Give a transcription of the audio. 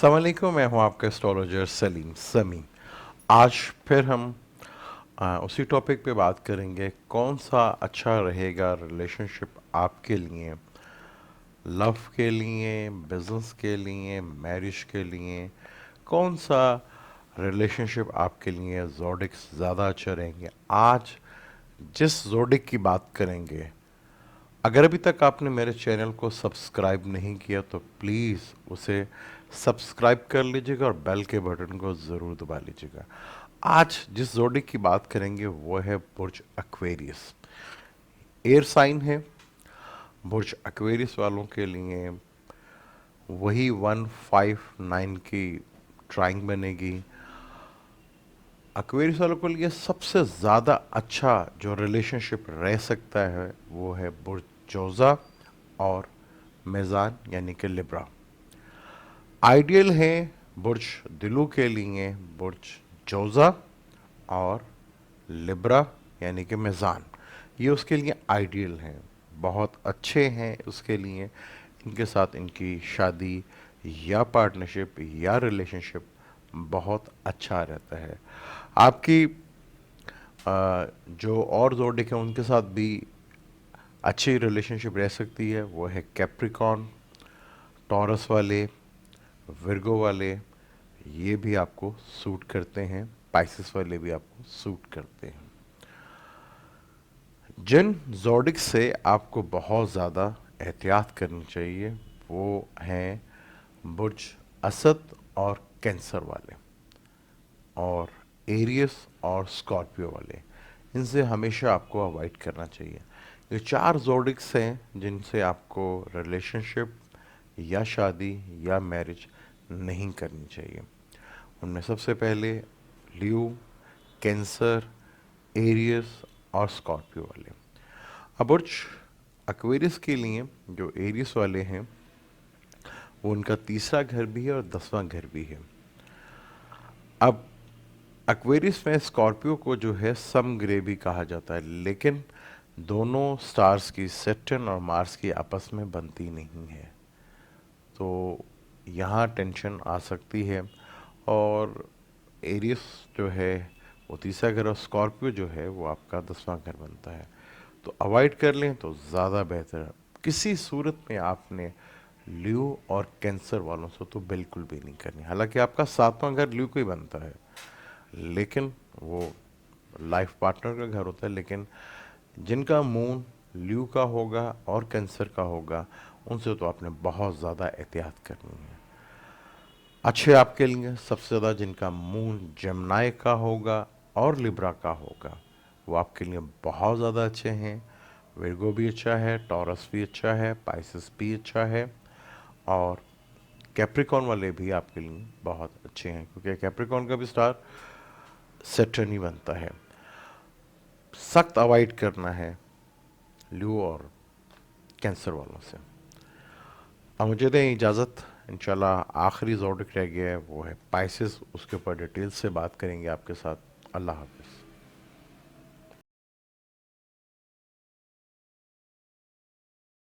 अस्सलाम वालेकुम, मैं हूं आपका एस्ट्रोलॉजर सलीम समी। आज फिर हम उसी टॉपिक पे बात करेंगे, कौन सा अच्छा रहेगा रिलेशनशिप आपके लिए, लव के लिए, बिजनेस के लिए, मैरिज के लिए। कौन सा रिलेशनशिप आपके लिए जोडिक्स ज़्यादा अच्छा रहेंगे। आज जिस जोडिक की बात करेंगे, अगर अभी तक आपने मेरे चैनल को सब्सक्राइब नहीं किया तो प्लीज़ उसे सब्सक्राइब कर लीजिएगा और बेल के बटन को ज़रूर दबा लीजिएगा। आज जिस जोड़ी की बात करेंगे वो है बुर्ज एक्वेरियस। एयर साइन है। बुर्ज एक्वेरियस वालों के लिए वही 159 की ड्राइंग बनेगी। एक्वेरियस वालों के लिए सबसे ज़्यादा अच्छा जो रिलेशनशिप रह सकता है वो है बुर्ज जोज़ा और मेज़ान यानी कि लिब्रा। आइडियल है बुर्ज दिलू के लिए बुर्ज जोज़ा और लिब्रा यानी कि मेज़ान। ये उसके लिए आइडियल हैं, बहुत अच्छे हैं उसके लिए। इनके साथ इनकी शादी या पार्टनरशिप या रिलेशनशिप बहुत अच्छा रहता है। आपकी जो और जोड़े हैं उनके साथ भी अच्छी रिलेशनशिप रह सकती है। वो है कैप्रिकॉन, टॉरस वाले, विर्गो वाले, ये भी आपको सूट करते हैं। पाइसिस वाले भी आपको सूट करते हैं। जिन जोडिक से आपको बहुत ज़्यादा एहतियात करनी चाहिए वो हैं बुर्ज असद और कैंसर वाले, और एरियस और स्कॉर्पियो वाले। इनसे हमेशा आपको अवॉइड करना चाहिए। ये चार जोडिक्स हैं जिनसे आपको रिलेशनशिप या शादी या मैरिज नहीं करनी चाहिए। उनमें सबसे पहले लियो, कैंसर, एरियस और स्कॉर्पियो वाले। अब बुर्ज एक्वेरियस के लिए जो एरियस वाले हैं वो उनका तीसरा घर भी है और 10वां घर भी है। अब एक्वेरियस में स्कॉर्पियो को जो है सम ग्रे भी कहा जाता है, लेकिन दोनों स्टार्स की, सैटर्न और मार्स की, आपस में बनती नहीं है, तो यहाँ टेंशन आ सकती है। और एरियस जो है वो तीसरा घर और स्कॉर्पियो जो है वो आपका 10वां घर बनता है, तो अवॉइड कर लें तो ज़्यादा बेहतर है। किसी सूरत में आपने ल्यू और कैंसर वालों से तो बिल्कुल भी नहीं करनी। हालांकि आपका 7वां घर ल्यू को ही बनता है, लेकिन वो लाइफ पार्टनर का घर होता है। लेकिन जिनका मून ल्यू का होगा और कैंसर का होगा उनसे तो आपने बहुत ज़्यादा एहतियात करनी है। अच्छे आपके लिए सबसे ज़्यादा जिनका मून जेमिनी का होगा और लिब्रा का होगा वो आपके लिए बहुत ज़्यादा अच्छे हैं। विर्गो भी अच्छा है, टॉरस भी अच्छा है, पाइसिस भी अच्छा है, और कैप्रिकॉन वाले भी आपके लिए बहुत अच्छे हैं, क्योंकि कैप्रिकॉन का भी स्टार सैटर्न ही बनता है। सख्त अवॉइड करना है ल्यू और कैंसर वालों से। अब मुझे दें इजाज़त। इंशाल्लाह आखिरी ज़ोडिक रह गया है वो है पाइसिस, उसके ऊपर डिटेल से बात करेंगे आपके साथ। अल्लाह हाफ़िज़।